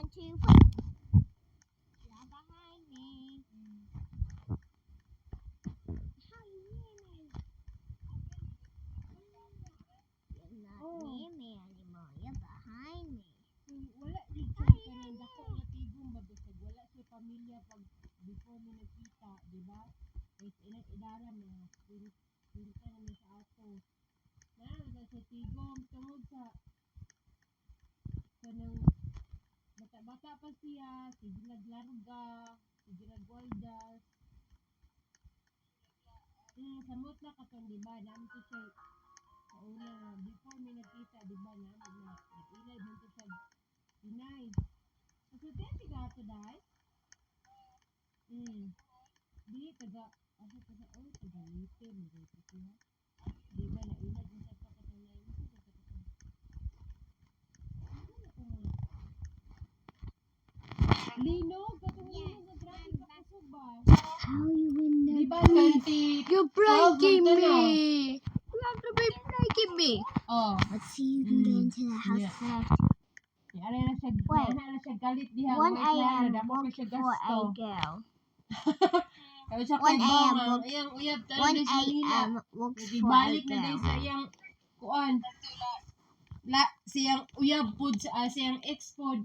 1, 2, 3. You're behind me. How you near me? You're not near me anymore. You're behind me. Wala din siya kanang dako nga tigong ba bisag wala siya pamilya pag before mo nakita, di ba? Is idara mo pinta naman sa ato. Na sa tigong tungod sa kanang bata-bata pa siya, sige naglarga, sige nagwaldas. Samot na katong di ba? Namin to siya sa una, before may nakita, di ba? Namin na nag-ilay mo to siya inay. Kasi tiyan ka ato dahil? Di, taga, asa taga, taga Leyte, Leyte siya. Di ba, nailad mo siya pa katong na yun. Linog, katong linog, na grabe ka kasubas. How you win the Di ba, 20, You're breaking me. You have to be breaking me. oh. Let's see you can get into the house Yeah. first. Ano na siya, Wait. ano na siya galit diha. 1 a.m. Damo works siya for a gasto. girl. Kaya siya 1 kay a.m. Bang, works- iyang uyab 1 tayo sa Manila. a.m. works for a Ibalik na din girl. sa iyang kuan. Siyang uyab pud sa siyang ex pod.